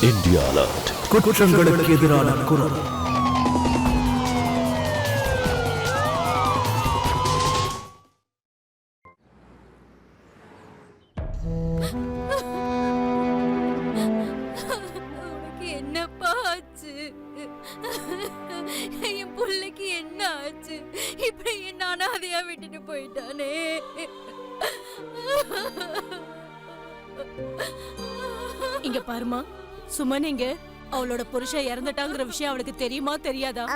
India alert. குற்றங்களுக்கு எதிரான குரல். உனக்கு என்னப்பா ஆச்சு? என் புள்ளைக்கு என்ன ஆச்சு? இப்படி என்ன அனாதையா விட்டுட்டு போயிட்டானே. இங்க பாருமா, சுமன் இங்க அவளோட புருஷன் இறந்துட்டாங்கிற விஷயம் அவளுக்கு தெரியுமா தெரியாதா?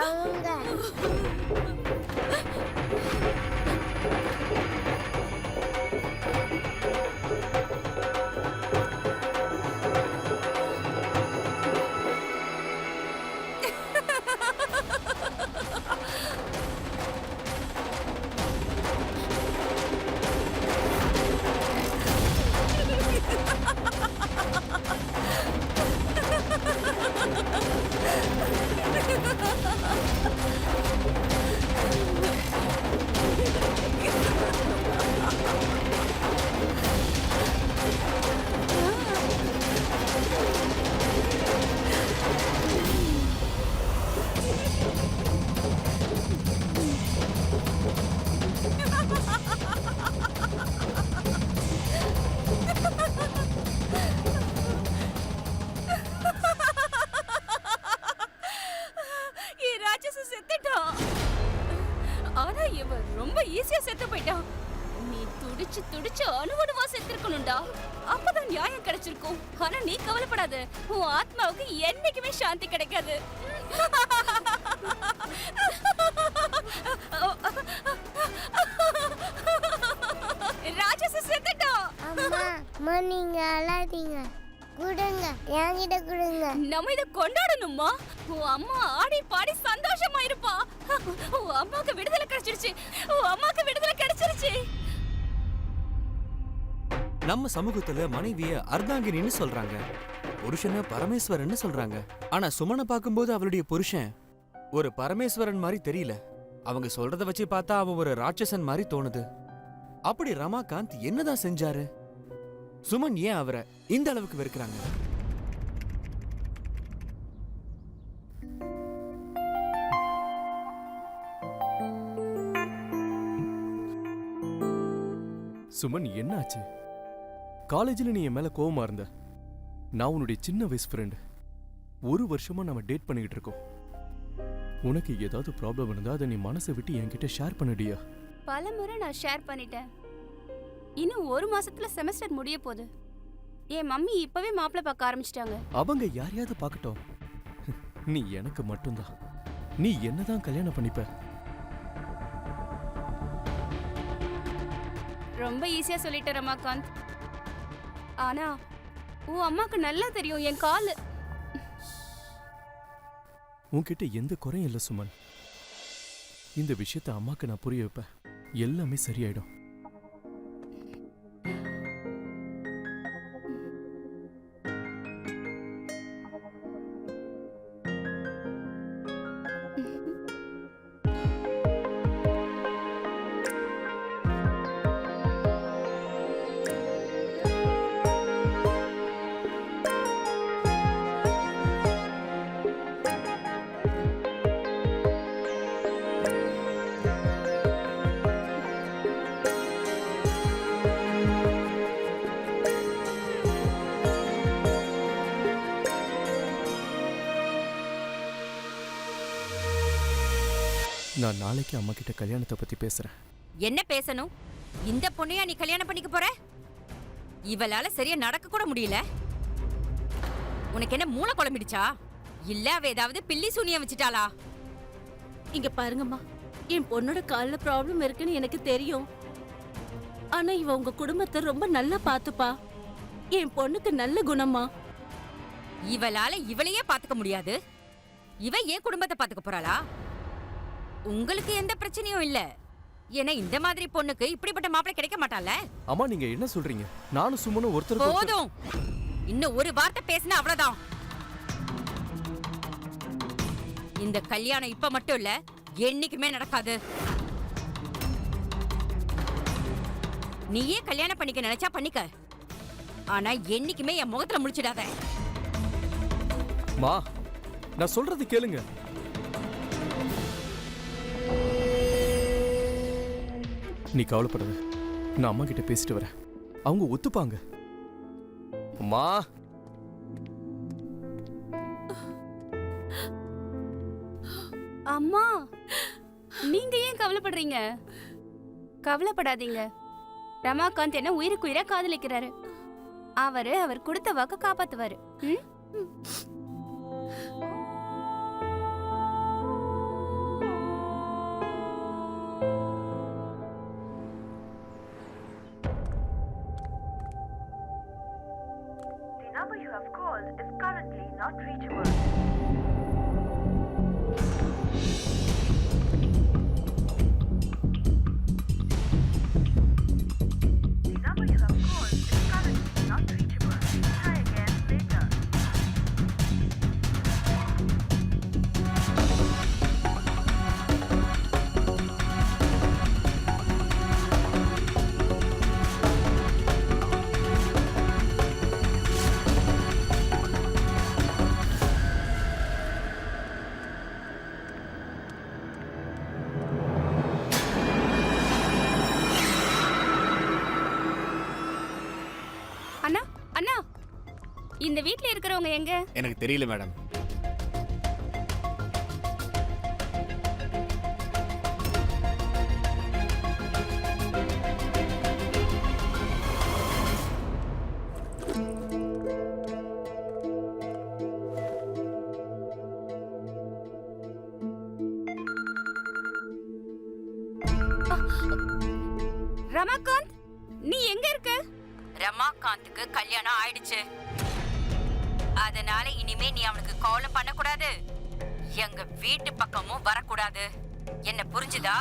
ஆனா இவன் ரொம்ப ஈஸியா செத்து போயிட்டான். நீ துடிச்சு துடிச்சு அணுவணுவா செத்துருக்கணும்டா. அப்பதான் நியாயம் கிடைச்சிருக்கும். ஆனா நீ கவலைப்படாத, உன் ஆத்மாவுக்கு என்னைக்குமே சாந்தி கிடைக்காது. ராட்சச செத்துட்டான். அம்மா நீங்க அழாதீங்க, குடுங்க, என்கிட்ட குடுங்க. நம்ம இத கொண்டாடணுமா? உன் அம்மா ஆடி பாடி சந்தோஷமா இருப்பா. உன் அம்மாக்கு விடுதலை கிடைச்சிருச்சு. உன் அம்மாக்கு விடுதலை கிடைச்சிருச்சு. நம்ம சமூகத்துல மனைவிய அர்த்தாங்கினின்னு சொல்றாங்க, புருஷனை பரமேஸ்வரன் சொல்றாங்க. ஆனா சுமனை பார்க்கும்போது அவளுடைய புருஷன் ஒரு பரமேஸ்வரன் மாதிரி தெரியல. அவங்க சொல்றத வச்சு பார்த்தா அவன் ஒரு ராட்சசன் மாதிரி தோணுது. அப்படி ரமாகாந்த் என்னதான் செஞ்சாரு? சுமன் ஏன் அவரை இந்த அளவுக்கு வெறுக்கிறாங்க? சுமன் என்னாச்சு? காலேஜில் நீ என் மேல கோவமா இருந்த. நான் உன்னுடைய சின்ன வயசு ஃப்ரெண்ட். ஒரு வருஷமா நம்ம டேட் பண்ணிக்கிட்டு இருக்கோம். உனக்கு ஏதாவது ப்ராப்ளம் இருந்தா அதை நீ மனசை விட்டு என்கிட்ட ஷேர் பண்ணிடியா? பலமுறை நான் ஷேர் பண்ணிட்டேன். இன்னும் ஒரு மாசத்துல செமஸ்டர் முடிய போகுது. என் மம்மி இப்பவே மாப்பிள்ளை பார்க்க ஆரம்பிச்சிட்டாங்க. அவங்க யாரையாவது பார்க்கட்டும், நீ எனக்கு மட்டும்தான். நீ என்னதான் கல்யாணம் பண்ணிப்ப? ரொம்ப ஈஸியா சொல்லிட்டேன் ரமாகாந்த். ஆனா உன் அம்மாக்கு நல்லா தெரியும் என் காலு. உன்கிட்ட எந்த குறையும் இல்லை சுமன். இந்த விஷயத்த அம்மாக்கு நான் புரிய வைப்பேன். எல்லாமே சரியாயிடும். நான் நாளைக்கு அம்மா கிட்ட கல்யாணத்தை பத்தி பேசுறேன். என்ன பேசணும்? இந்த பொண்ணையா நீ கல்யாணம் பண்ணிக்க போற? இவளால சரியா நடக்க கூட முடியல. உனக்கு என்ன மூளை குழம்பிடுச்சா? இல்ல அவ ஏதாவது பில்லி சூனியம் வச்சுட்டாளா? இங்க பாருங்கம்மா, என் பொண்ணோட கால்ல ப்ராப்ளம் இருக்குன்னு எனக்கு தெரியும். ஆனா இவ உங்க குடும்பத்தை ரொம்ப நல்லா பாத்துப்பா. என் பொண்ணுக்கு நல்ல குணமா. இவளால இவளையே பாத்துக்க முடியாது. இவ ஏன் குடும்பத்தை பாத்துக்க போறாளா? உங்களுக்கு எந்த பிரச்சனையும் இல்ல. ஏன்னா இந்த மாதிரி பொண்ணுக்கு இப்படிப்பட்ட மாப்பிள்ளை கிடைக்க மாட்டால. அம்மா நீங்க என்ன சொல்றீங்க? நானும் சுமனும் ஒருத்தர் போதும். இன்னும் ஒரு வார்த்தை பேசினா அவ்வளவுதான். இந்த கல்யாணம் இப்ப மட்டும் இல்ல, என்னைக்குமே நடக்காது. நீயே கல்யாணம் பண்ணிக்க நினைச்சா பண்ணிக்க. ஆனா என்னைக்குமே என் முகத்துல முடிச்சிடாத. மா, நான் சொல்றது கேளுங்க. நீ கவலைப்படாத, நான் அம்மா கிட்ட பேசிட்டு வரேன். அவங்க ஒத்துப்பாங்க. அம்மா, அம்மா நீங்க ஏன் கவலைப்படுறீங்க? கவலைப்படாதீங்க. ரமாகாந்த் என்ன உயிருக்குயிரா காதலிக்கிறாரு. அவர் கொடுத்த வாக்க காப்பாத்துவாரு. ம்? The number you have called is currently not reachable. The number you have called is currently not reachable. Try again later. அண்ணா அண்ணா இந்த வீட்ல இருக்கிறவங்க எங்க? எனக்கு தெரியல மேடம். ரமாகாந்த் நீ எங்க இருக்க? ரமாகாந்துக்கு கல்யாணம் ஆயிடுச்சு. அதனால இனிமே நீ அவனுக்கு கால் பண்ணக்கூடாது, எங்க வீட்டு பக்கமும் வரக்கூடாது. என்ன புரிஞ்சுதா?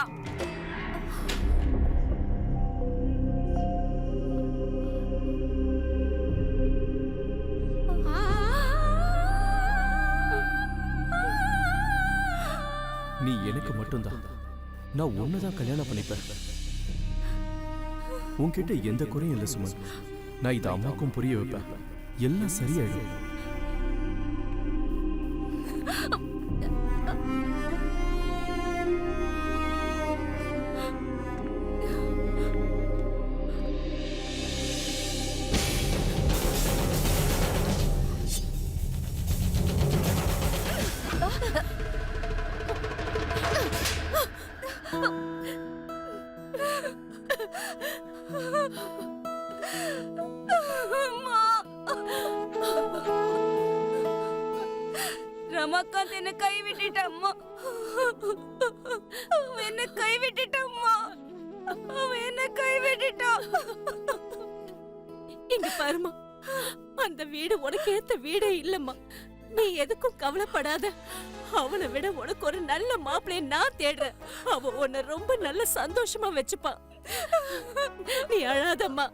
நீ எனக்கு மட்டும்தான். நான் உன்னதான் கல்யாணம் பண்ணிப்பேன். உன்கிட்ட எந்த குறையும் இல்லை சுமன். நான் இதை அம்மாக்கும் புரிய வைப்பேன். எல்லாம் சரியாயிடும். ரமாகாந்த் என்ன கை விட்டுட்டம்மா. என்ன கை விட்டுட்டம்மா. என்ன கை விட்டுட்டா. இங்க பாருமா, அந்த வீடு உனக்கு ஏத்த வீடே இல்லம்மா. நீ எதுக்கும் கவலைப்படாத. அவனை விட உனக்கு ஒரு நல்ல மாப்பிள்ளைய நான் தேடுறேன். அவ உன்னை ரொம்ப நல்ல சந்தோஷமா வச்சுப்பா. நீ அழாதம்மா.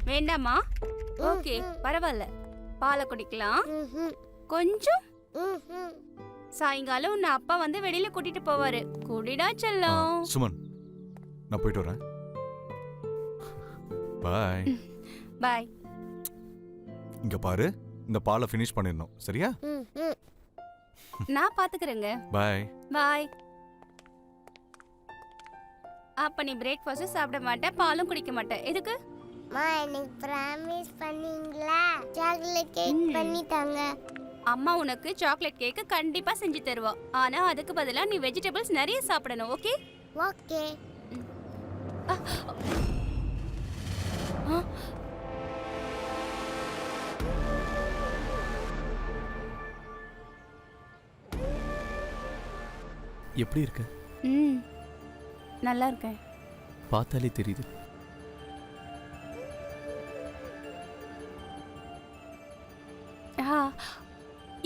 வேண்டாமா? ஓகே பரவாயில்ல, பாலை குடிக்கலாம். கொஞ்சம் சாயங்காலம் உன்னை அப்பா வந்து வெளியில கூட்டிட்டு போவாரு. குடிடா செல்லம். சுமன், நான் போயிட்டு வரேன். பாய். பாய். இங்க பாரு, இந்த பாலை ஃபினிஷ் பண்ணிடணும், சரியா? நான் பாத்துக்கிறேங்க. பாய். பாய். அப்ப நீ பிரேக்ஃபாஸ்ட் சாப்பிட மாட்ட, பாலும் குடிக்க மாட்ட. எதுக்கு? மா, எனக்கு ப்ராமிஸ் பண்ணீங்களா? சாக்லேட் கேக் பண்ணி தாங்க. அம்மா உனக்கு சாக்லேட் கேக் கண்டிப்பா செஞ்சு தருவா. ஆனா அதுக்கு பதிலா நீ வெஜிடபிள்ஸ் நிறைய சாப்பிடணும். ஓகே? ஓகே. எப்படி இருக்க? நல்லா இருக்கேன். பார்த்தாலே தெரியுது.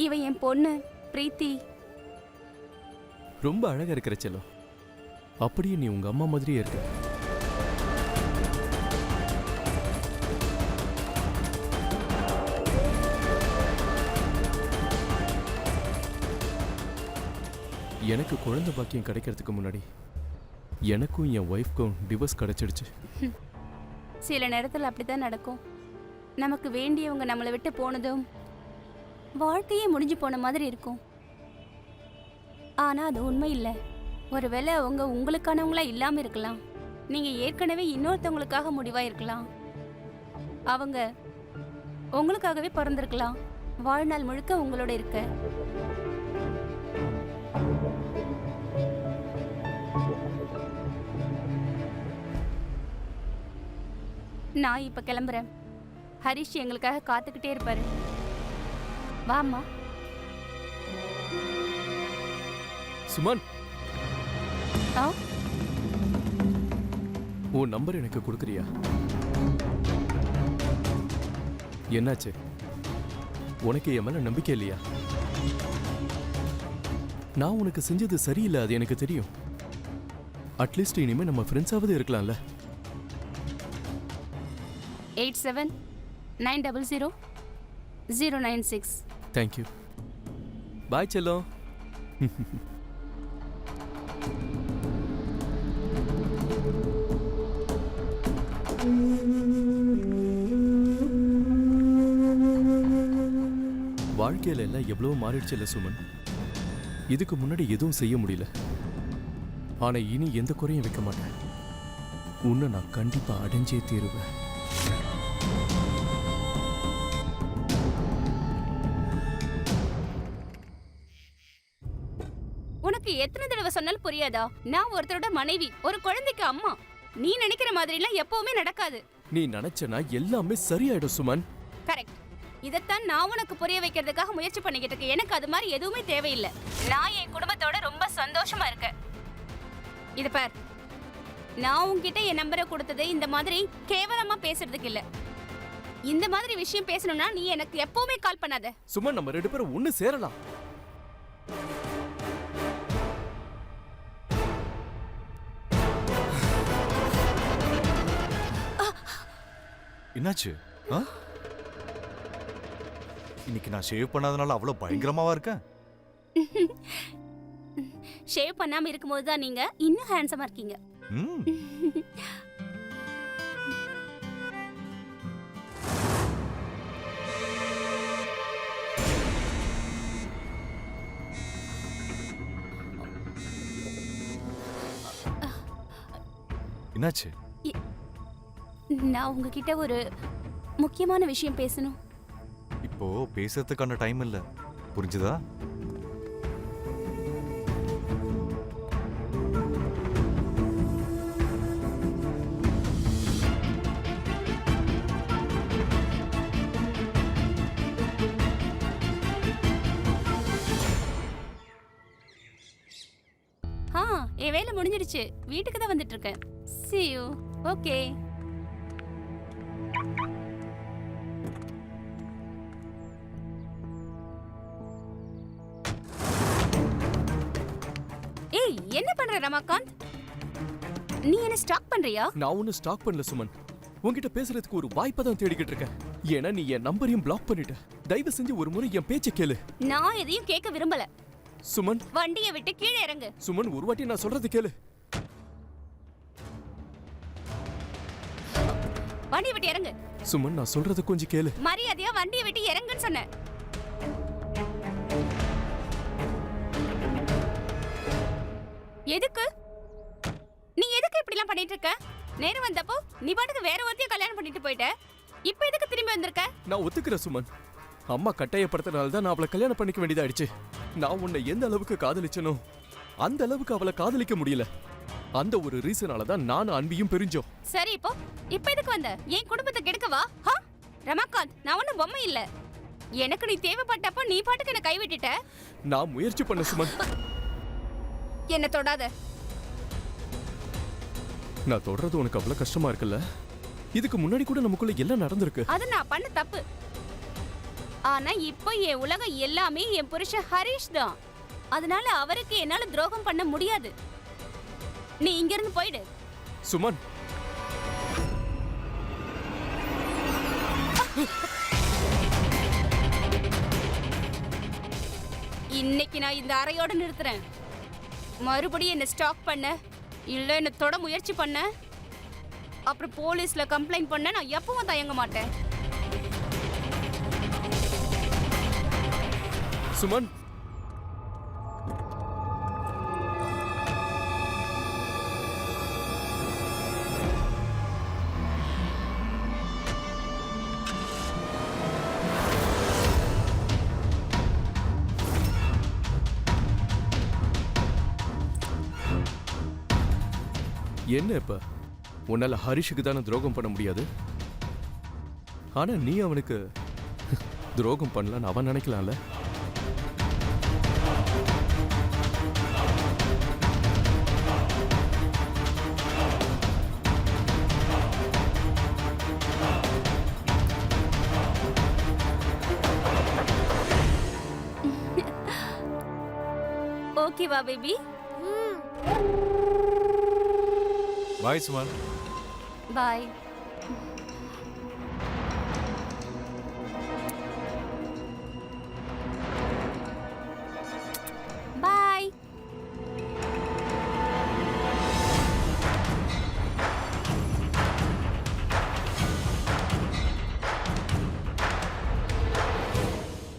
இவ என் பொண்ணு பிரீத்தி. ரொம்ப அழகா இருக்கிற செல்லம். அப்படியே நீ உங்க அம்மா மாதிரியே இருக்க. எனக்கு குழந்தை பாக்கியம் கிடைக்கிறதுக்கு முன்னாடி எனக்கும் என் ஒய்ஃப்க்கும் டிவோர்ஸ் கிடைச்சிடுச்சு. சில நேரத்தில் அப்படித்தான் நடக்கும். நமக்கு வேண்டியவங்க நம்மளை விட்டு போனதும் வாழ்க்கையே முடிஞ்சு போன மாதிரி இருக்கும். ஆனா அது உண்மை இல்லை. ஒருவேளை அவங்க உங்களுக்கானவங்களா இல்லாம இருக்கலாம். நீங்க ஏற்கனவே இன்னொருத்தவங்களுக்காக முடிவா இருக்கலாம். அவங்க உங்களுக்காகவே பிறந்திருக்கலாம். வாழ்நாள் முழுக்க உங்களோட இருக்க. நான் இப்ப கிளம்புறேன். ஹரிஷ் எங்களுக்காக காத்துக்கிட்டே இருப்பாரு. வாம்மா. சுமன், ஆ உன் நம்பர் எனக்கு கொடுக்குறியா? என்னாச்சு? உனக்கு என் மேல நம்பிக்கை இல்லையா? நான் உனக்கு செஞ்சது சரியில்லை, அது எனக்கு தெரியும். அட்லீஸ்ட் இனிமே நம்ம ஃப்ரெண்ட்ஸாவது இருக்கலாம்ல. 87-900-096. தேங்க்யூ. பாய் செல்லம். வாழ்க்கையில எல்லாம் எவ்வளவு மாறிடுச்சு இல்ல சுமன்? இதுக்கு முன்னாடி எதுவும் செய்ய முடியல. ஆனா இனி எந்த குறையும் வைக்க மாட்டேன். உன்னை நான் கண்டிப்பா அடைஞ்சே தீருவேன். உனக்கு எத்தனை தடவை சொன்னாலும் புரியாதா? நான் ஒருத்தரோட மனைவி, ஒரு குழந்தைக்கு அம்மா. நீ நினைக்கிற மாதிரிலாம் எப்பவுமே நடக்காது. நீ நினைச்சனா எல்லாமே சரியாயிடும் சுமன். கரெக்ட். இதத்தான் நான் உனக்கு புரிய வைக்கிறதுக்காக முயற்சி பண்ணிக்கிட்டு இருக்கேன். எனக்கு அது மாதிரி எதுவுமே தேவையில்லை. நான் என் குடும்பத்தோட ரொம்ப சந்தோஷமா இருக்கேன். இது பார், நான் உன்கிட்ட என் நம்பரை கொடுத்தது இந்த மாதிரி கேவலமா பேசுறதுக்கு இல்ல. இந்த மாதிரி விஷயம் பேசணும்னா நீ எனக்கு எப்பவுமே கால் பண்ணாத. சுமன், நம்ம 2 பேரும் ஒண்ணு சேரலாம். என்னாச்சு? இன்னைக்கு நான் ஷேவ் பண்ணாதனால அவ்வளவு பயங்கரமாவா இருக்கேன்? ஷேவ் பண்ணாம இருக்கும்போது தான் நீங்க இன்னும் ஹேண்ட்ஸமா இருக்கீங்க. என்னாச்சு? நான் உங்ககிட்ட ஒரு முக்கியமான விஷயம் பேசணும். இப்போ பேசுறதுக்கான டைம் இல்ல, புரிஞ்சுதா? என் வேலை முடிஞ்சிடுச்சு. வீட்டுக்கு தான் வந்துட்டு இருக்கேன். See you. Okay. ஏய், என்ன பண்ற ரமாகாந்த்? நீ என்ன ஸ்டாக் பண்றியா? நான் ஒன்னும் ஸ்டாக் பண்ணல சுமன். உன்கிட்ட பேசுறதுக்கு ஒரு வாய்ப்பை தான் தேடிக்கிட்டு இருக்கேன். ஏன்னா நீ என் நம்பரையும் பிளாக் பண்ணிட்ட. தயவு செஞ்சு ஒரு முறை என் பேச்சை கேளு. நான் எதையும் கேட்க விரும்பல. சுமன், வண்டியை விட்டு கீழே இறங்கு. சுமன், ஒரு வாட்டி நான் சொல்றது கேளு. வண்டியை விட்டு இறங்கு. சுமன், நான் சொல்றது கொஞ்சம் கேளு. மரியாதையா வண்டியை விட்டு இறங்குன்னு சொன்னேன். எதுக்கு? நீ எதுக்கு இப்படி எல்லாம் பண்ணிட்டு இருக்க? நேரம் வந்தப்போ நீ பாட்டுக்கு வேற ஒருத்தையும் கல்யாணம் பண்ணிட்டு போயிட்ட. இப்போ எதுக்கு திரும்பி வந்திருக்க? நான் ஒத்துக்கிறேன் சுமன். அம்மா கட்டாயப்படுத்தினால தான் நான் அவளை கல்யாணம் பண்ணிக்க வேண்டியதாயிடுச்சு. நான் உன்னை எந்த அளவுக்கு காதலிச்சனோ அந்த அளவுக்கு அவளை காதலிக்க முடியல. அந்த ஒரு ரீசனால தான் நானும் அன்பியும் பிரிஞ்சோம். சரி, இப்போ எதுக்கு வந்த? என் குடும்பத்தை கெடுக்கவா? ரமாகாந்த், நான் ஒன்னும் பொம்மை இல்ல. எனக்கு நீ தேவைப்பட்டப்போ நீ பாட்டுக்கு என்ன கைவிட்டுட்ட. நான் முயற்சி பண்ண சுமன். என்ன தொடாத. நான் தொடறது உனக்கு அவ்வளவு கஷ்டமா இருக்குல்ல? இதுக்கு முன்னாடி கூட நமக்குள்ள எல்லாம் நடந்திருக்கு. அது நான் பண்ண தப்பு. ஆனா இப்போ என் உலகம் எல்லாமே என் புருஷன் ஹரிஷ் தான். அதனால அவருக்கு என்னால துரோகம் பண்ண முடியாது. நீ இங்க இருந்து போயிடு. சுமன், இன்னைக்கு நான் இந்த அறையோட நிறுத்துறேன். மறுபடியும் என்ன ஸ்டாக் பண்ண இல்ல என்ன தொட முயற்சி பண்ண, அப்புறம் போலீஸ்ல கம்ப்ளைண்ட் பண்ண நான் எப்பவும் தயங்க மாட்டேன். சுமன், என்ன இப்ப உன்னால ஹரிஷுக்கு தானே துரோகம் பண்ண முடியாது? ஆனா நீ அவனுக்கு துரோகம் பண்ணலான்னு அவன் நினைக்கலாம்ல? ஓகேவா பேபி? பாய் சுமன். பாய். பாய்.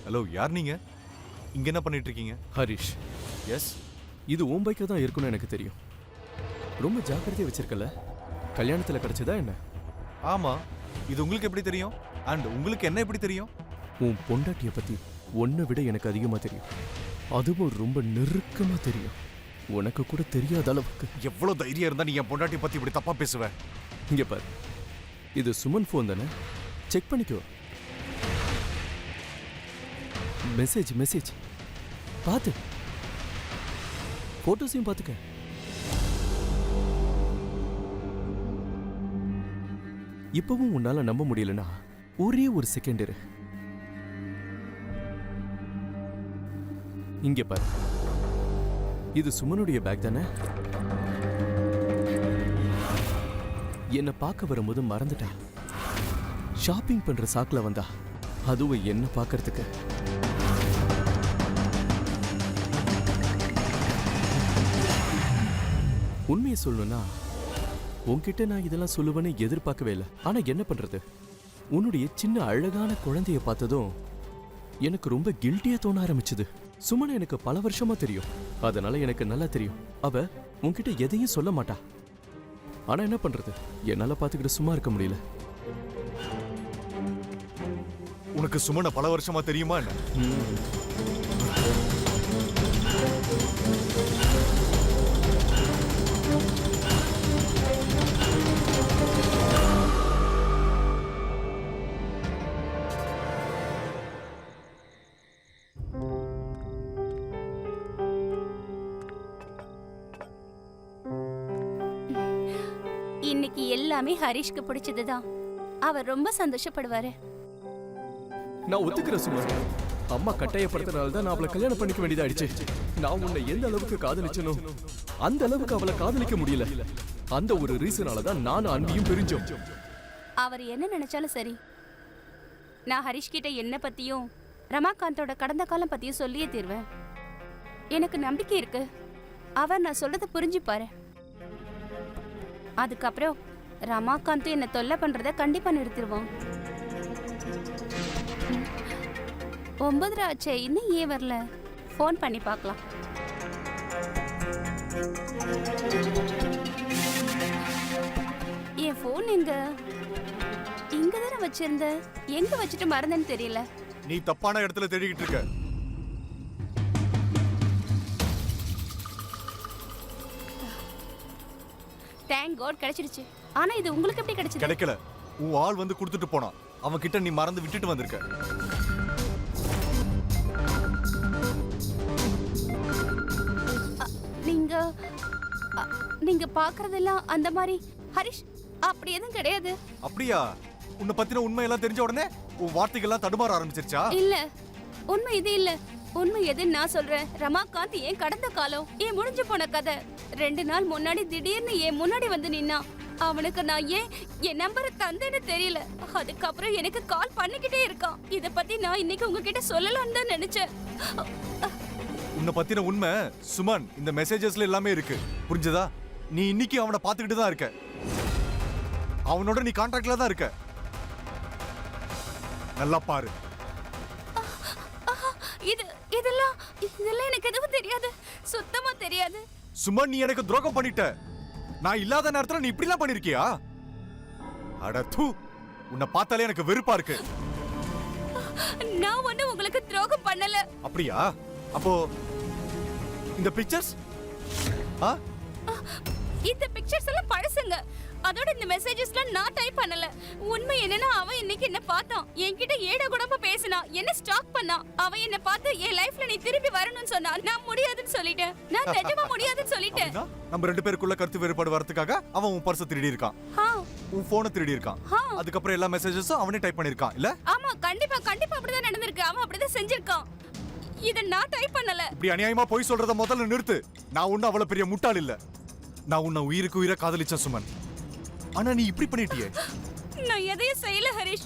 ஹலோ, யார் நீங்க? இங்க என்ன பண்ணிட்டு இருக்கீங்க? ஹரிஷ், எஸ். இது உன் பைக்கா தான் இருக்குன்னு எனக்கு தெரியும். ரொம்ப ஜாக்கிரதையா வச்சிருக்கல? கல்யாணத்துல கிடைச்சதா என்ன? ஆமா. இது உங்களுக்கு எப்படி தெரியும்? அண்ட் உங்களுக்கு என்ன எப்படி தெரியும்? உன் பொண்டாட்டிய பத்தி உன்னை விட எனக்கு அதிகமா தெரியும். அதுவும் ரொம்ப நெருக்கமா தெரியும். உனக்கு கூட தெரியாத அளவுக்கு. எவ்வளவு தைரியம் இருந்தா நீ என் பொண்டாட்டிய பத்தி இப்படி தப்பா பேசுவ? இங்க பாரு, இது சுமன் போன் தானே? செக் பண்ணிக்கோ. மெசேஜ் மெசேஜ் பாத்து, போட்டோஸையும் பாத்துக்க. இப்பவும் உன்னால நம்ப முடியலனா ஒரே ஒரு செகண்ட் இரு. இங்க பாரு, இது சுமனுடைய பேக் தானே? என்ன பார்க்க வரும்போது மறந்துட்டா. ஷாப்பிங் பண்ற சாக்குல வந்தா, அதுவும் என்ன பார்க்கறதுக்கு. உண்மையை சொல்லணும்னா உன்கிட்ட நான் இதெல்லாம் சொல்லுவேன்னு எதிர்பார்க்கவே இல்லை. ஆனா என்ன பண்றது, உன்னுடைய சின்ன அழகான குழந்தைய பார்த்ததும் எனக்கு ரொம்ப கில்ட்டியா தோண ஆரம்பிச்சது. சுமனை எனக்கு பல வருஷமா தெரியும். அதனால எனக்கு நல்லா தெரியும் அவ உன்கிட்ட எதையும் சொல்ல மாட்டா. ஆனா என்ன பண்றது, என்னால பாத்துக்கிட்டு சும்மா இருக்க முடியல. உனக்கு சுமனை பல வருஷமா தெரியுமா என்ன? இன்னைக்கு எல்லாமே ஹரிஷ்க்கு பிடிச்சதுதான். அவர் ரொம்ப சந்தோஷப்படுவாரு. நான் ஒத்துக்கிறேன் சுமன். அம்மா கட்டாயப்படுத்தினால தான் நான் அவளை கல்யாணம் பண்ணிக்க வேண்டியதாயிடுச்சு. நான் உன்னை எந்த அளவுக்கு காதலிச்சனோ அந்த அளவுக்கு அவளை காதலிக்க முடியல. அந்த ஒரு ரீசனால தான் நானும் அன்பியும் பிரிஞ்சோம். அவர் என்ன நினைச்சாலும் சரி, நான் ஹரிஷ் கிட்ட என்ன பத்தியும் ரமாகாந்தோட கடந்த காலம் பத்தியும் சொல்லியே தீர்வேன். எனக்கு நம்பிக்கை இருக்கு, அவர் நான் சொல்றத புரிஞ்சுப்பாரு. அதுக்கப்புறம் ரமாகாந்தும் என்ன தொல்லை பண்றத கண்டிப்பா நிறுத்திடுவோம். 9 ஆச்சே, இன்னும் ஏன் வரல? ஃபோன் பண்ணி பார்க்கலாம். என் ஃபோன் எங்க? இங்க தானே வச்சிருந்த. எங்க வச்சுட்டு மறந்தேன்னு தெரியல. நீ தப்பான இடத்துல தேடிக்கிட்டு இருக்க. தேங்க் காட் கிடைச்சிருச்சு. ஆனா இது உங்களுக்கு எப்படி கிடைச்சது? கிடைக்கல, உன் ஆள் வந்து கொடுத்துட்டு போனான். அவன் கிட்ட நீ மறந்து விட்டுட்டு வந்திருக்க. நீங்க பாக்குறதெல்லாம் அந்த மாதிரி ஹரிஷ் அப்படி எதுவும் கிடையாது. அப்படியா? உன்னை பத்தின உண்மையெல்லாம் தெரிஞ்ச உடனே உன் வார்த்தைகள்லாம் தடுமாற ஆரம்பிச்சிருச்சா? இல்ல, உண்மை இது இல்ல. உண்மை எதுன்னு நான் சொல்றேன். ரமாகாந்த் ஏன் கடந்த காலம், ஏன் முடிஞ்சு போன கதை. 2 நாள் முன்னாடி திடீர்னு ஏன் முன்னாடி வந்து நின்னா. அவனுக்கு நான் ஏன் என் நம்பரை தந்தேன்னு தெரியல. அதுக்கப்புறம் எனக்கு கால் பண்ணிக்கிட்டே இருக்கான். இத பத்தி நான் இன்னைக்கு உங்ககிட்ட சொல்லலாம்னு தான் நினைச்சேன். உன்னை பத்தின உண்மை சுமன் இந்த மெசேஜஸ்ல எல்லாமே இருக்கு, புரிஞ்சதா? நீ இன்னைக்கு அவனை பார்த்துக்கிட்டு தான் இருக்க. அவனோட நீ கான்டாக்ட்ல தான் இருக்க. நல்லா பாரு. இதெல்லாம் எனக்கு எதுவும் தெரியாது, சுத்தமா தெரியாது. சுமன், நீ எனக்கு துரோகம் பண்ணிட்ட. நான் இல்லாத நேரத்துல நீ இப்படிலாம் பண்ணிருக்கியா? அட தூ, உன்னை பார்த்தாலே எனக்கு வெறுப்பா இருக்கு. நான் ஒண்ணு உங்களுக்கு துரோகம் பண்ணல. அப்படியா? அப்போ இந்த பிக்சர்ஸ்? இந்த பிக்சர்ஸ் எல்லாம் பழசுங்க. அதோட இந்த மெசேஜஸ்லாம் நான் டைப் பண்ணல. உண்மை என்னன்னா, அவன் இன்னைக்கு என்ன பார்த்தான், என்கிட்ட ஏட கூடமா பேசினா, என்ன ஸ்டாக் பண்ணா. அவன் என்ன பார்த்து என் லைஃப்ல நீ திரும்பி வரணும்னு சொன்னா, நான் முடியாதுன்னு சொல்லிட்டேன். நான் நிஜமா முடியாதுன்னு சொல்லிட்டேன். நம்ம ரெண்டு பேருக்குள்ள கருத்து வேறுபாடு வரதுக்காக அவன் உன் பர்ஸ் திருடி இருக்கான், உன் போனை திருடி இருக்கான். அதுக்கப்புறம் எல்லா மெசேஜஸும் அவனே டைப் பண்ணிருக்கான் இல்ல? ஆமா, கண்டிப்பா அப்படிதான் நடந்திருக்கு. அவன் அப்படிதான் செஞ்சிருக்கான். இத நான் டைப் பண்ணல. இப்படி அநியாயமா போய் சொல்றத முதல்ல நிறுத்து. நான் ஒன்னும் அவ்வளவு பெரிய முட்டாள் இல்ல. நான் உன்னை உயிருக்கு உயிரை காதலிச்சேன் சுமன். ஆனா நீ இப்படி பண்ணிட்டியே. நான் எதையும் செய்யல ஹரிஷ்.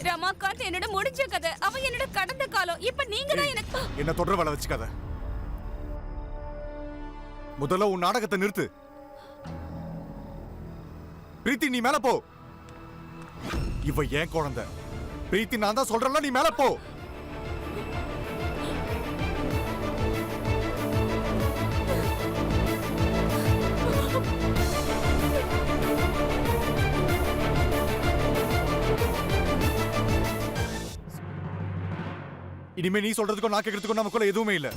ரமாகாந்த் என்னோட முடிஞ்ச கதை, அவன் என்னோட கடந்த காலம். இப்ப நீங்க தான் எனக்கு என்ன தொடர வேலை வச்சுக்காத. முதல்ல உன் நாடகத்தை நிறுத்து. பிரீத்தி, நீ மேல போ. இவ ஏன் குழந்தை. பிரீத்தி, நான் தான் சொல்றேன்ல, நீ மேல போ. இனிமே நீ சொல்றதுக்கும் நான் கேக்குறதுக்கும் நமக்குள்ள எதுவுமே இல்ல.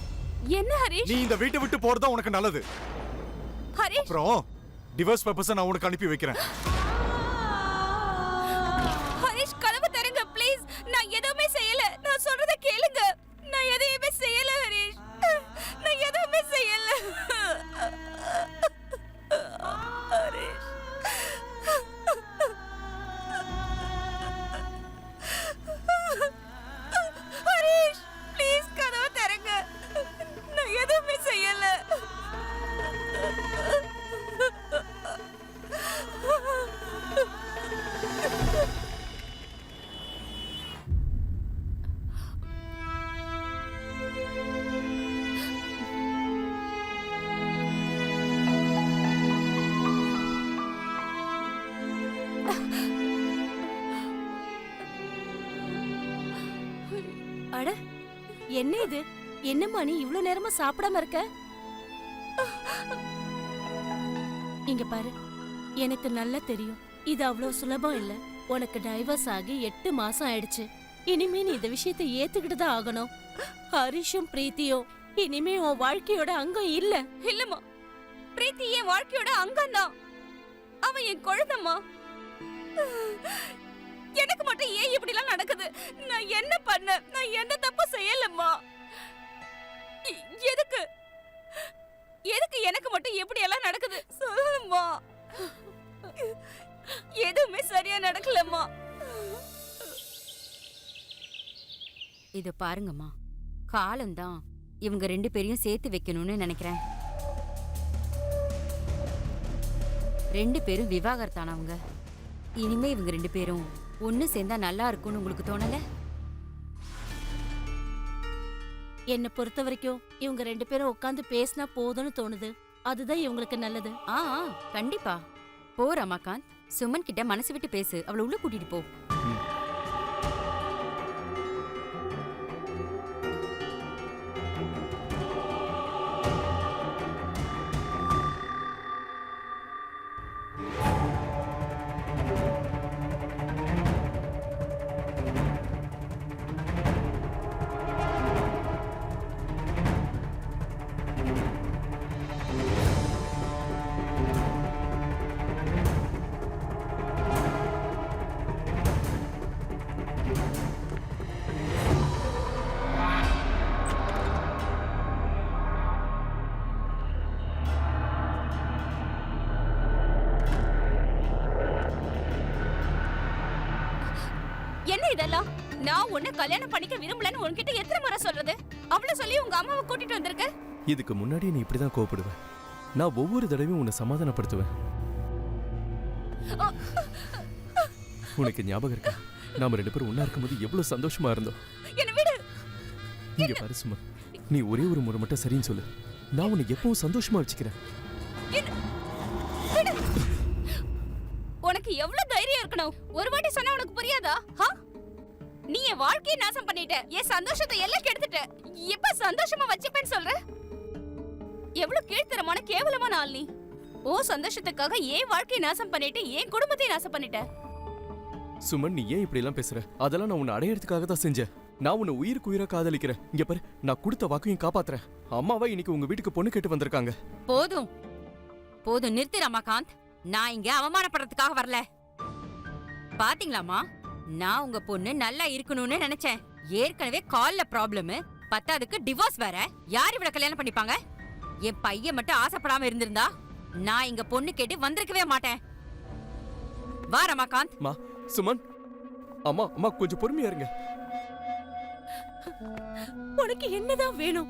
என்ன ஹரிஷ்? நீ இந்த வீட்டை விட்டு போறதா உனக்கு நல்லது. ஹரிஷ், அப்புறம் டிவோர்ஸ் பேப்பர்ஸ் நான் உனக்கு அனுப்பி வைக்கிறேன். ஹரிஷ், கதவு தரங்க ப்ளீஸ். நான் எதுவுமே செய்யல. நான் சொல்றத கேளுங்க. நான் எதையுமே செய்யல ஹரிஷ். நான் எதுவுமே செய்யல. ஹரிஷ், ஹரிஷ், ப்ளீஸ் கதவு தரங்க. நான் எதுவுமே செய்யல. அட, என்ன இது? என்னம்மா நீ இவ்ளோ நேரமா சாப்பிடாம இருக்க? இங்க பாரு, எனக்கு நல்லா தெரியும் இது அவ்வளவு சுலபம் இல்ல. உனக்கு டைவர்ஸ் ஆகி 8 மாசம் ஆயிடுச்சு. இனிமே நீ இந்த விஷயத்தை ஏத்துக்கிட்டு தான் ஆகணும். ஹரிஷும் பிரீத்தியும் இனிமே உன் வாழ்க்கையோட அங்கம் இல்ல. இல்லம்மா, பிரீத்தி என் வாழ்க்கையோட அங்கம்தான். அவன் என் குழந்தைம்மா. எனக்கு மட்டும் ஏன் இப்படி எல்லாம் நடக்குது? நான் என்ன பண்ண? நான் எந்த தப்பு செய்யலம்மா. எதுக்கு எதுக்கு எனக்கு மட்டும் எப்படி எல்லாம் நடக்குது சொல்லுமா. எதுவுமே சரியா நடக்கலம்மா. இது பாருங்கம்மா, காலம்தான் இவங்க 2 பேரையும் சேர்த்து வைக்கணும்னு நினைக்கிறேன். 2 பேரும் விவாகரத்தானவங்க. இனிமே இவங்க 2 பேரும் ஒன்னு சேர்ந்தா நல்லா இருக்கும்னு உங்களுக்கு தோணல? என்னை பொறுத்த வரைக்கும் இவங்க 2 பேரும் உட்காந்து பேசினா போதும்னு தோணுது. அதுதான் இவங்களுக்கு நல்லது. ஆ, கண்டிப்பா. போ ரமாகாந்த், சுமன் கிட்ட மனசு விட்டு பேசு. அவளை உள்ள கூட்டிட்டு போ. என்ன இதெல்லாம்? நான் உன்னை கல்யாணம் பண்ணிக்க விரும்பலன்னு உன்கிட்ட எத்தனை முறை சொல்றது? அவள சொல்லி உங்க அம்மாவை கூட்டிட்டு வந்திருக்க. இதுக்கு முன்னாடி நீ இப்படிதான் கோவப்படுவ. நான் ஒவ்வொரு தடவையும் உன்னை சமாதானப்படுத்துவேன். உனக்கு ஞாபகம் இருக்கா, நாம 2 பேரும் ஒண்ணா இருக்கும்போது எவ்வளவு சந்தோஷமா இருந்தோம்? என்ன விடு. இங்க பாரு சுமன், நீ ஒரே ஒரு முறை மட்டும் சரின்னு சொல்லு. நான் உன்னை எப்பவும் சந்தோஷமா வச்சுக்கிறேன். விடு. உனக்கு எவ்வளவு தைரியம் இருக்கணும்? ஒரு வாட்டி சொன்னா உனக்கு புரியாதா? நீ என் வாழ்க்கையை நாசம் பண்ணிட்ட, என் சந்தோஷத்தை எல்லாம் கெடுத்துட்ட. எப்ப சந்தோஷமா வச்சுப்பேன்னு சொல்ற? எவ்வளவு கீழ்த்தரமான கேவலமான ஆள் நீ. ஓ சந்தோஷத்துக்காக ஏன் வாழ்க்கையை நாசம் பண்ணிட்டு என் குடும்பத்தை நாசம் பண்ணிட்ட. சுமன், நீ ஏன் இப்படி எல்லாம் பேசுற? அதெல்லாம் நான் உன்னை அடையறதுக்காக தான் செஞ்சேன். நான் உன்னை உயிருக்கு உயிரா காதலிக்கிறேன். இங்க பாரு, நான் கொடுத்த வாக்கையும் காப்பாத்துறேன். அம்மாவா இன்னைக்கு உங்க வீட்டுக்கு பொண்ணு கேட்டு வந்திருக்காங்க. போதும் போதும், நிறுத்து ரமாகாந்த். நான் இங்க அவமானப்படுறதுக்காக வரல. பாத்தீங்களாமா, நான் உங்க பொண்ணு நல்லா இருக்கணும்னு நினைச்சேன். ஏற்கனவே கால்ல ப்ராப்ளம், பத்தாதுக்கு டிவோர்ஸ் வேற. யார் இவள கல்யாணம் பண்ணிப்பாங்க? என் பையன் மட்டும் ஆசைப்படாம இருந்திருந்தா நான் இங்க பொண்ணு கேட்டு வந்திருக்கவே மாட்டேன். வா ரமாகாந்த். மா, சுமன், அம்மா அம்மா கொஞ்சம் பொறுமையா இருங்க. உனக்கு என்னதான் வேணும்?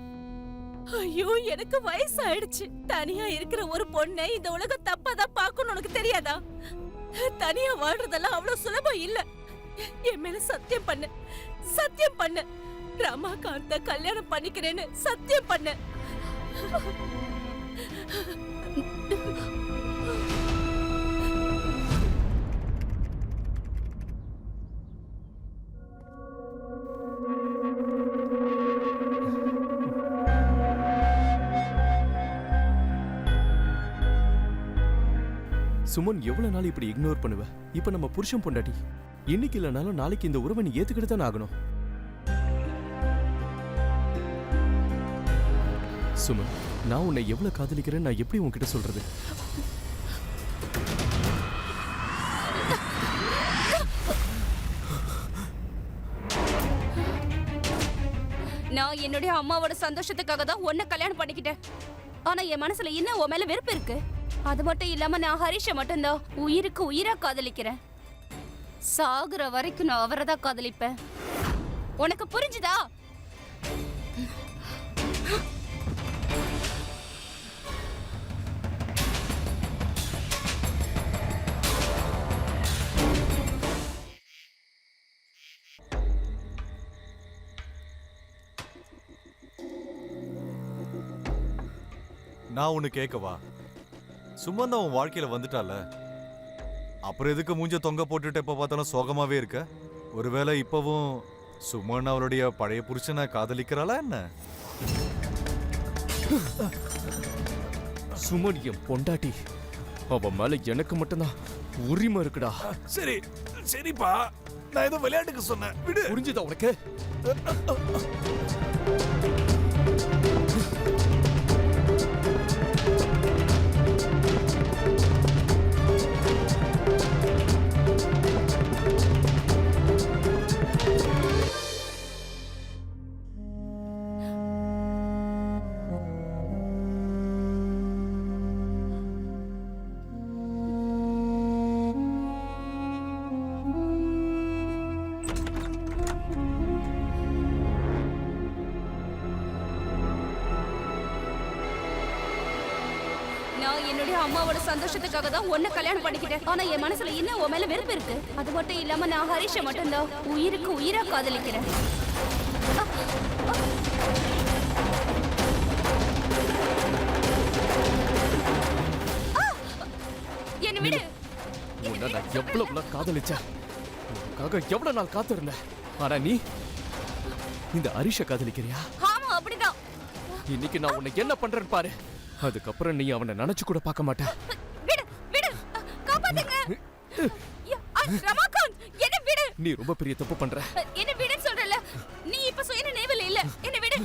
ஐயோ, எனக்கு வயசாயிடுச்சு. தனியா இருக்கிற ஒரு பொண்ணை இந்த உலகம் தப்பாதான் பாக்கணும். உனக்கு தெரியாதா? தனியா வாழ்றதெல்லாம் அவ்வளவு சுலபம் இல்ல. என் மேல சத்தியம் பண்ணு, சத்தியம் பண்ணு. ரமாகாந்த கல்யாணம் பண்ணிக்கிறேன்னு சத்தியம் பண்ணு. சுமன், எவ்வளவு நாள் இப்படி இக்னோர் பண்ணுவ? இப்ப நம்ம புருஷன் பொண்டாட்டி. இன்னைக்கு இல்லைனாலும் நாளைக்கு இந்த உறவை நீ ஏத்துக்கிட்டு தான் ஆகணும். சுமன், நான் உன்னை எவ்வளவு காதலிக்கிறேன்னு நான் எப்படி உன்கிட்ட சொல்றது? நான் என்னுடைய அம்மாவோட சந்தோஷத்துக்காக தான் உன்னை கல்யாணம் பண்ணிக்கிட்டேன். ஆனா என் மனசுல இன்னும் உன் மேல வெறுப்பு இருக்கு. அது மட்டும் இல்லாம நான் ஹரிஷை மட்டும்தான் உயிருக்கு உயிரா காதலிக்கிறேன். சாகுற வரைக்கும் நான் அவரை தான் காதலிப்பேன். உனக்கு புரிஞ்சுதா? நான் ஒண்ணு கேட்கவா? சுமன் தான் உன் வாழ்க்கையில வந்துட்டால, அப்புறம் எதுக்கு மூஞ்ச தொங்க போட்டுட்டு எப்ப பார்த்தாலும் சோகமாவே இருக்க? ஒருவேளை இப்பவும் சுமன் அவளுடைய பழைய புருஷனை காதலிக்கிறாளா என்ன? சுமன் என் பொண்டாட்டி. அவ மேல எனக்கு மட்டும்தான் உரிமை இருக்குடா. சரி சரிப்பா, நான் ஏதோ விளையாட்டுக்கு சொன்னேன், விடு. புரிஞ்சுதா உனக்கு? நான் என்னுடைய அம்மாவோட சந்தோஷத்துக்காக தான் உன்னை கல்யாணம் பண்ணிக்கிட்டேன். ஆனா என் மனசுல இன்னும் உன் மேல வெறுப்பு இருக்கு. அது மட்டும் இல்லாம நான் ஹரிஷை மட்டும்தான் உயிருக்கு உயிரா காதலிக்கிறேன். என்ன விடு. உன்னை நான் எவ்வளவு காதலிச்சேன், உனக்காக எவ்வளவு நாள் காத்திருந்தேன். ஆனா நீ இந்த ஹரிஷை காதலிக்கிறியா? ஆமா, அப்படிதான். இன்னைக்கு நான் உன்னை என்ன பண்றேன்னு பாரு. அதுக்கப்புறம் நீ அவனை நினைச்சு கூட பார்க்க மாட்ட. விடு விடு, காப்பாத்துங்க. ரமாகாந்த், என்ன விடு. நீ ரொம்ப பெரிய தப்பு பண்ற. என்ன விடுன்னு சொல்றல. நீ இப்ப சுய நினைவில் இல்ல. என்ன விடு.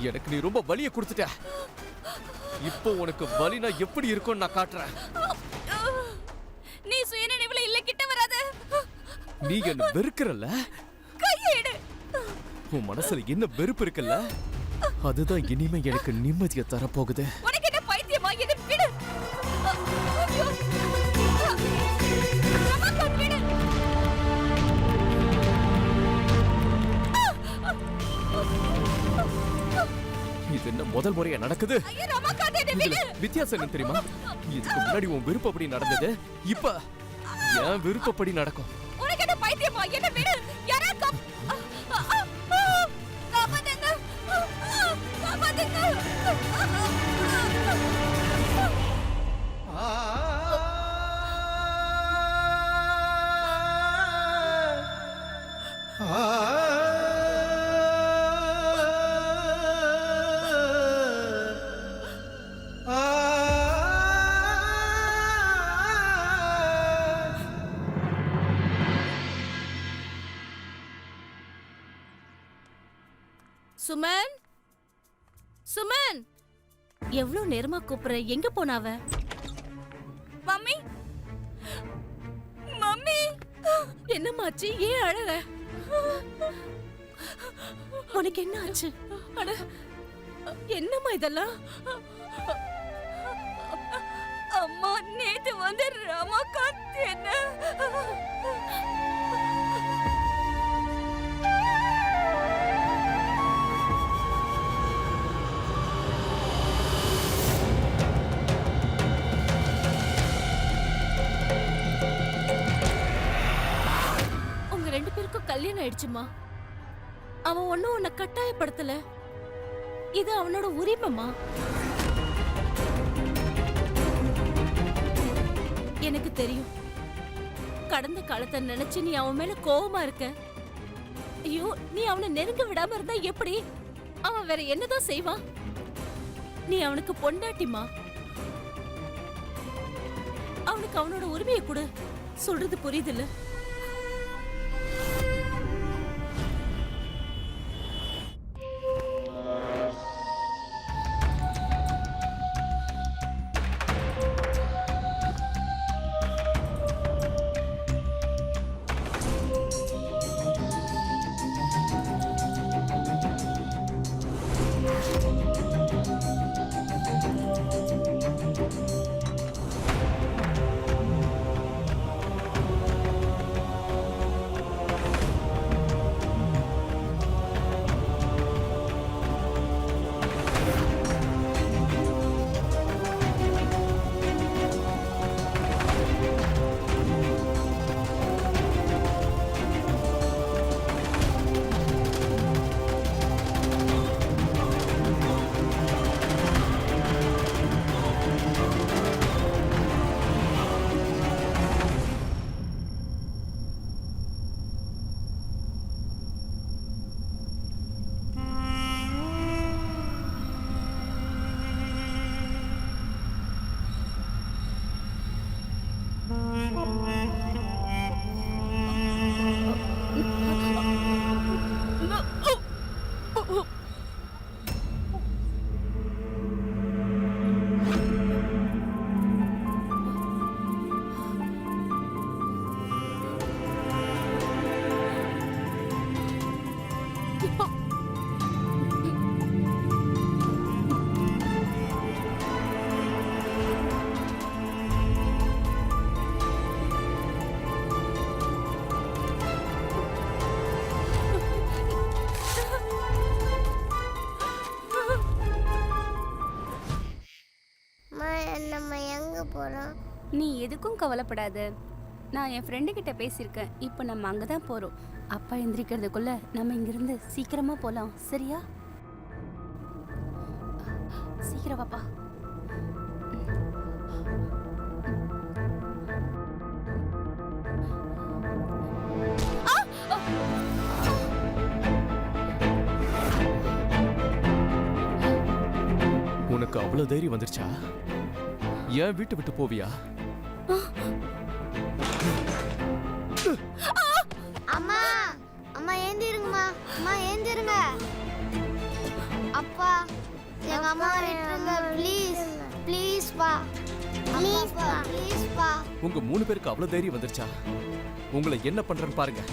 எனக்கு நீ ரொம்ப வலியை கொடுத்துட்ட. இப்போ உனக்கு வலினா எப்படி இருக்கும்னு நான் காட்டுறேன். நீ சுய நினைவில் இல்ல, கிட்ட வராத. நீ என்ன வெறுக்கிறல்ல? கையேடு. உன் மனசுல என்ன வெறுப்பு இருக்குல்ல, அதுதான் இனிமே எனக்கு நிம்மதியை தரப்போகுது. உனக்கு என்ன பைத்தியமா? என்ன விடு. ஐயோ. ரமாகாந்த், விடு. இது என்ன முதல் முறையா நடக்குது? ஐயோ ரமாகாந்த், என்ன இதுல விடு. வித்தியாசம் என்ன தெரியுமா? இதுக்கு முன்னாடி உன் விருப்பப்படி நடந்தது, இப்ப என் விருப்பப்படி நடக்கும். உனக்கு என்ன பைத்தியமா? என்ன விடு. யாரா காப்பாத்துங்க. சுமன், சுமன், எவ்வளவு நேரமா கூப்பிடுற? எங்க போனாவ? மம்மி மம்மி என்னமாச்சு? ஏன் அழற? உனக்கு என்ன ஆச்சு? அட, என்னம்மா இதெல்லாம்? அம்மா நேத்து வந்து ரமாகாந்த் என்ன உங்க ரெண்டு பேருக்கும் கல்யாணம் ஆயிடுச்சுமா. அவன் ஒன்னும் உன்னை கட்டாயப்படுத்தல. இது அவனோட உரிமைமா. எனக்கு தெரியும், கடந்த காலத்தை நினைச்சு நீ அவன் மேல கோவமா இருக்க. ஐயோ, நீ அவனை நெருங்க விடாம இருந்தா எப்படி? அவன் வேற என்னதான் செய்வான்? நீ அவனுக்கு பொண்டாட்டிமா. அவனுக்கு அவனோட உரிமையை கொடு. சொல்றது புரியுதுல்ல? நம்ம எங்க போறோம்? நீ எதுக்கும் கவலைப்படாத. நான் என் ஃப்ரெண்டு கிட்ட பேசியிருக்கேன். இப்போ நம்ம அங்கதான் போறோம். அப்பா எந்திரிக்கிறதுக்குள்ள நம்ம இங்கிருந்து சீக்கிரமா போலாம். சரியா? சீக்கிரம் வாப்பா. உனக்கு அவ்வளவு தைரியம் வந்துருச்சா? ஏன் வீட்டை விட்டு போவியா? அம்மா, அம்மா ஏந்திருங்கம்மா. அம்மா ஏந்திருங்க. அப்பா, எங்க அம்மா விட்டுருங்க ப்ளீஸ். ப்ளீஸ் பா. ப்ளீஸ் பா. ப்ளீஸ் பா. உங்க 3 பேருக்கு அவ்வளவு தைரியம் வந்துருச்சா? உங்களை என்ன பண்றேன்னு பாருங்க.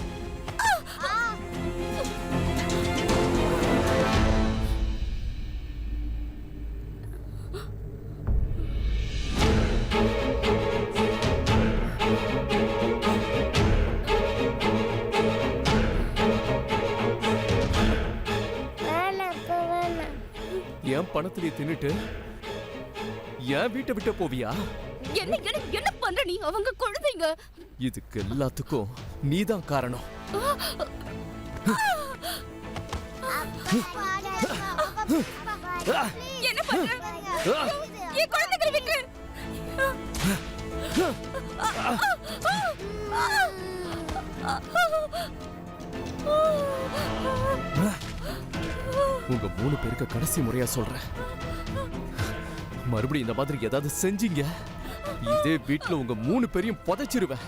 என் பணத்திலே தின்னுட்டு ஏன் வீட்டை விட்டு போவியா? என்ன என்ன என்ன பண்ற நீ? அவங்க குழந்தைங்க. இதுக்கு எல்லாத்துக்கும் நீதான் காரணம். என்ன பண்ற? என் குழந்தைகளை விட்டு. உங்க 3 பேருக்கு கடைசி முறையா சொல்றேன், மறுபடியும் இந்த மாதிரி ஏதாவது செஞ்சீங்க, இதே வீட்டுல உங்க 3 பேரையும் புதைச்சிருவேன்.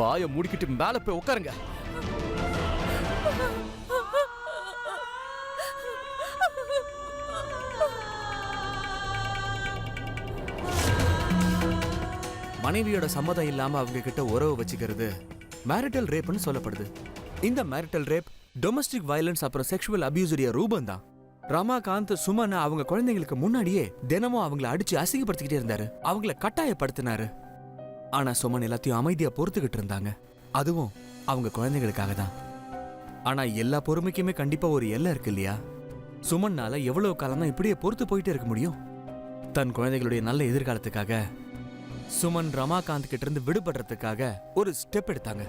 வாயை மூடிக்கிட்டு மேல போய் உட்காருங்க. மனைவியோட சம்மதம் இல்லாம அவங்க கிட்ட உறவு வச்சுக்கிறது மேரிட்டல் ரேப்னு சொல்லப்படுது. இந்த மேரிட்டல் ரேப் டொமஸ்டிக் வயலன்ஸ் அப்புறம் செக்ஷுவல் அபியூஸுடைய ரூபம் தான். ரமாகாந்த் சுமன் அவங்க குழந்தைங்களுக்கு முன்னாடியே தினமும் அவங்கள அடிச்சு அசிங்கப்படுத்திக்கிட்டே இருந்தாரு, அவங்கள கட்டாயப்படுத்தினாரு. ஆனா சுமன் எல்லாத்தையும் அமைதியா பொறுத்துக்கிட்டு இருந்தாங்க, அதுவும் அவங்க குழந்தைகளுக்காக தான். ஆனா எல்லா பொறுமைக்குமே கண்டிப்பா ஒரு எல்லை இருக்கு இல்லையா? சுமன்னால எவ்வளவு காலம் தான் இப்படியே பொறுத்து போயிட்டே இருக்க முடியும்? தன் குழந்தைகளுடைய நல்ல எதிர்காலத்துக்காக சுமன் ரமாகாந்த் கிட்ட இருந்து விடுபடுறதுக்காக ஒரு ஸ்டெப் எடுத்தாங்க.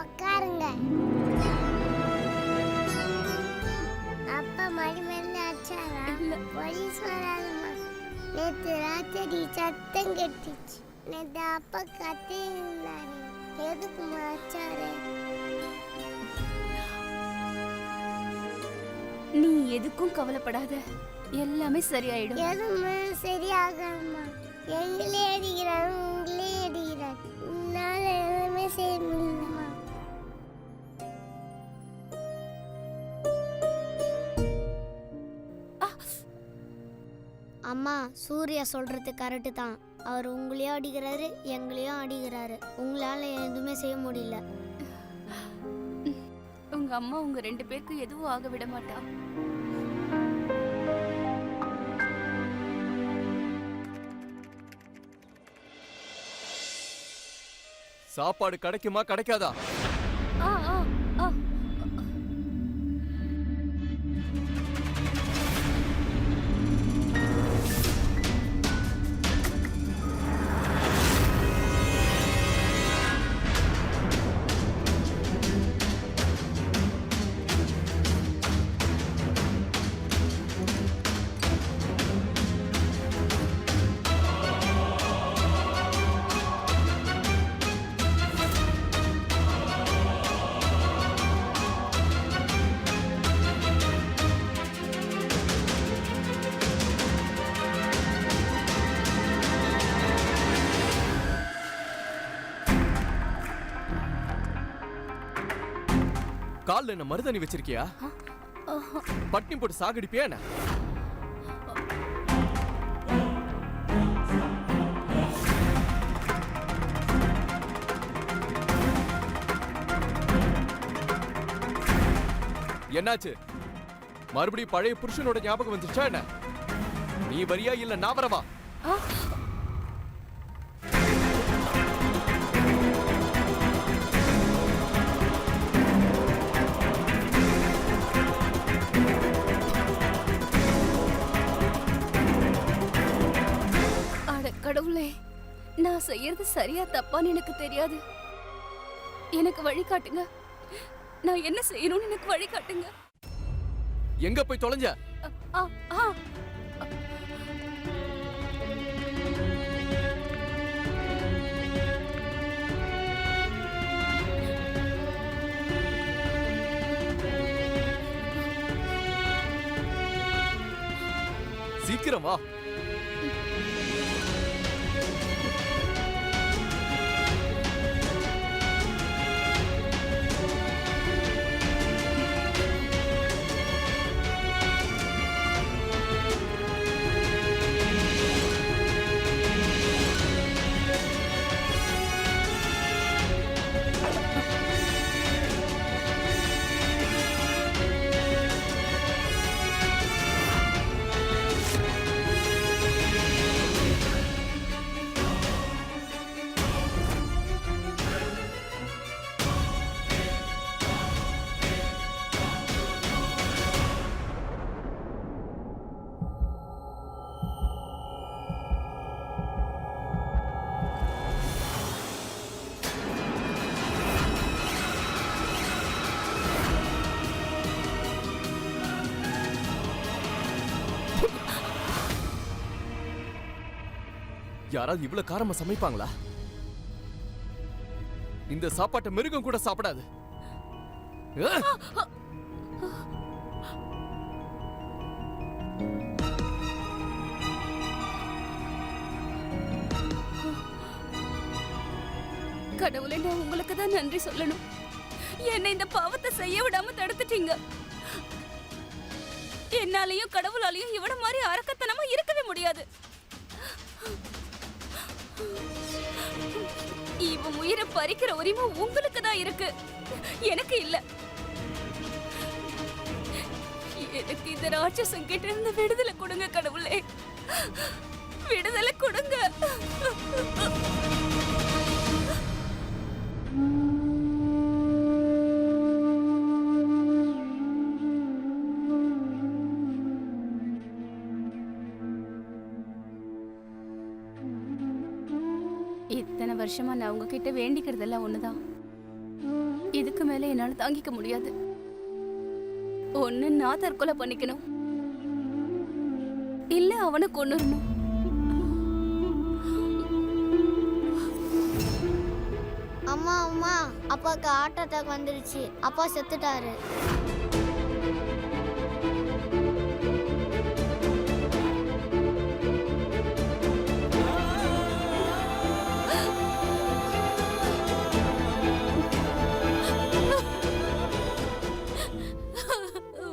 உக்காருங்க. அப்பா மடி மேல அடிச்சாரா? போலீஸ் வராதுமா. நேத்து ராத்திரி சத்தம் கெட்டுச்சு. நேத்து அப்பா கத்தினாரு. எதுக்கு அடிச்சாரு? நீ எதுக்கும் கவலைப்படாத, எல்லாமே சரியாயிடும். எதுவுமே சரியாகமா. எங்களே அடிக்கிறாரு, உங்களே அடிக்கிறாரு. என்னால எதுவுமே செய்ய முடியலமா. அம்மா, சூர்யா சொல்றது கரெக்டு தான். அவர் உங்களையும் அடிக்கிறாரு, எங்களையும் அடிக்கிறாரு. உங்களால எதுவுமே செய்ய முடியல. உங்க அம்மா உங்க 2 பேருக்கு எதுவும் ஆக விட மாட்டா. சாப்பாடு கிடைக்குமா கிடைக்காதா? ஆ ஆ ஆ கால்ல என்ன மருதாணி வச்சிருக்கியா? பட்னி போட்டு சாகடிப்பியா என்ன? என்னாச்சு? மறுபடியும் பழைய புருஷனோட ஞாபகம் வந்துச்சா என்ன? நீ வரியா இல்ல நான் வரவா? கடவுளே, நான் செய்யறது சரியா தப்பான்னு எனக்கு தெரியாது. எனக்கு வழி காட்டுங்க. நான் என்ன செய்யணும்னு எனக்கு வழி காட்டுங்க. எங்க போய் தொலைஞ்ச? ஆ ஆ சீக்கிரம் வா. யாராவது இவ்வளவு காரமா சமைப்பாங்களா? இந்த சாப்பாட்டை மிருகம் கூட சாப்பிடாது. கடவுளே, நான் உங்களுக்கு தான் நன்றி சொல்லணும். என்னை இந்த பாவத்தை செய்ய விடாம தடுத்துட்டீங்க. என்னாலையும் கடவுளாலையும் இவன மாதிரி அரக்கத்தனமா இருக்கவே முடியாது. இவன் உயிரை பறிக்கிற உரிமை உங்களுக்கு தான் இருக்கு, எனக்கு இல்ல. எனக்கு இந்த ராட்சசம் கிட்ட இருந்து விடுதலை கொடுங்க கடவுளே, விடுதலை கொடுங்க. இத்தனை வருஷமா நான் உங்ககிட்ட வேண்டிக்கிறதெல்லாம் ஒண்ணுதான். இதுக்கு மேல என்னால தாங்கிக்க முடியாது. ஒண்ணு நான் தற்கொலை பண்ணிக்கணும், இல்ல அவனை கொன்னுடணும். அம்மா அம்மா, அப்பாவுக்கு ஹார்ட் அட்டாக் வந்துருச்சு. அப்பா செத்துட்டாரு.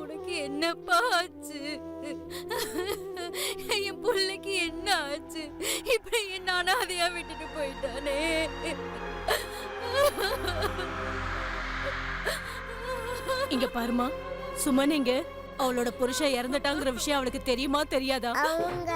உனக்கு என்னப்பா ஆச்சு? என் புள்ளைக்கு என்ன ஆச்சு? இப்படி என்ன அனாதையா விட்டுட்டு போயிட்டானே. இங்க பாருமா, சுமன் எங்க? அவளோட புருஷன் இறந்துட்டாங்கிற விஷயம் அவளுக்கு தெரியுமா தெரியாதா? அவங்க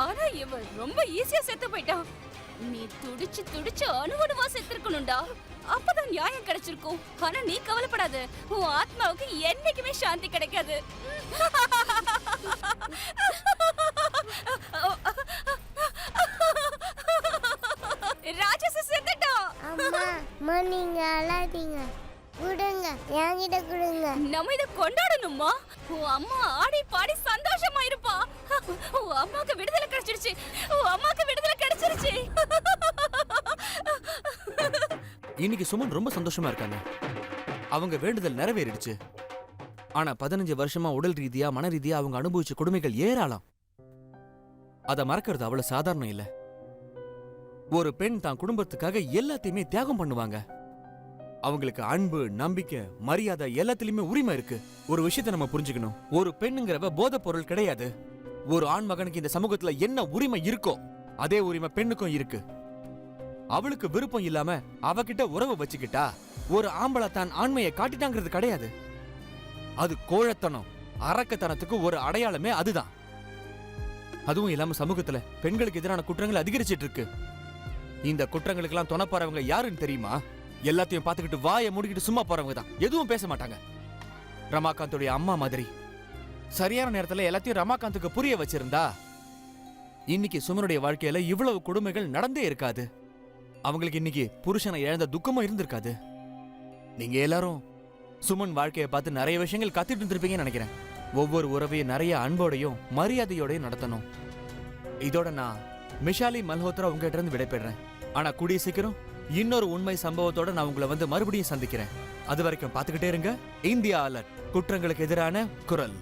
ஆனா இவன் ரொம்ப ஈஸியா செத்து போயிட்டான். நீ துடிச்சு துடிச்சு அணுவணுவா செத்துருக்கணும்டா, அப்பதான் நியாயம் கிடைச்சிருக்கும். ஆனா நீ கவலைப்படாத, உன் ஆத்மாவுக்கு என்னைக்குமே சாந்தி கிடைக்காது. ராட்சச செத்துட்டான். அம்மா நீங்க அழாதீங்க, கொடுங்க, என்கிட்ட கொடுங்க. நம்ம இத கொண்டாடணுமா? உன் அம்மா ஆடி பாடி சந்தோஷமா இருப்பா. உன் அம்மாக்கு விடுதலை கிடைச்சிருச்சு, உன் அம்மாக்கு விடுதலை கிடைச்சிருச்சு. இன்னைக்கு சுமன் ரொம்ப சந்தோஷமா இருக்காங்க. அவங்க வேண்டுதல் நிறைவேறிடுச்சு. ஆனா 15 வருஷமா உடல் ரீதியா மன ரீதியா அவங்க அனுபவிச்ச கொடுமைகள் ஏராளம். அத மறக்கிறது அவ்வளவு சாதாரணம் இல்ல. ஒரு பெண் தான் குடும்பத்துக்காக எல்லாத்தையுமே தியாகம் பண்ணுவாங்க. அவங்களுக்கு அன்பு, நம்பிக்கை, மரியாதை எல்லாத்துலயுமே உரிமை இருக்கு. ஒரு விஷயத்தை நம்ம புரிஞ்சுக்கணும், ஒரு பெண்ணுங்கிறவ போதை பொருள் கிடையாது. ஒரு ஆண் மகனுக்கு இந்த சமூகத்துல என்ன உரிமை இருக்கோ அதே உரிமை பெண்ணுக்கும் இருக்கு. அவளுக்கு விருப்பம் இல்லாம அவகிட்ட உறவு வச்சுக்கிட்டா ஒரு ஆம்பளை தான் ஆண்மையை காட்டிட்டாங்கிறது கிடையாது. அது கோழத்தனம், அரக்கத்தனத்துக்கு ஒரு அடையாளமே அதுதான். அதுவும் இல்லாம சமூகத்துல பெண்களுக்கு எதிரான குற்றங்கள் அதிகரிச்சிட்டு இருக்கு. இந்த குற்றங்களுக்கெல்லாம் துணை போறவங்க யாருன்னு தெரியுமா? எல்லாத்தையும் பார்த்துக்கிட்டு வாயை மூடிக்கிட்டு சும்மா போறவங்க தான். எதுவும் பேச மாட்டாங்க. ரமாகாந்தோடைய அம்மா மாதிரி சரியான நேரத்துல எல்லாத்தையும் ரமாகாந்துக்கு புரிய வச்சிருந்தா இன்னைக்கு சுமனுடைய வாழ்க்கையில இவ்வளவு கொடுமைகள் நடந்தே இருக்காது. அவங்களுக்கு இன்னைக்கு புருஷனை இழந்த துக்கமும் இருந்திருக்காது. நீங்க எல்லாரும் சுமன் வாழ்க்கையை பார்த்து நிறைய விஷயங்கள் கத்துட்டு இருந்திருப்பீங்கன்னு நினைக்கிறேன். ஒவ்வொரு உறவையும் நிறைய அன்போடையும் மரியாதையோடையும் நடத்தணும். இதோட நான் மிஷாலி மல்ஹோத்ரா உங்ககிட்ட இருந்து விடைபெறேன். ஆனா கூடிய சீக்கிரம் இன்னொரு உண்மை சம்பவத்தோட நான் உங்களை வந்து மறுபடியும் சந்திக்கிறேன். அது வரைக்கும் பார்த்துக்கிட்டே இருங்க. இந்தியா அலர்ட், குற்றங்களுக்கு எதிரான குரல்.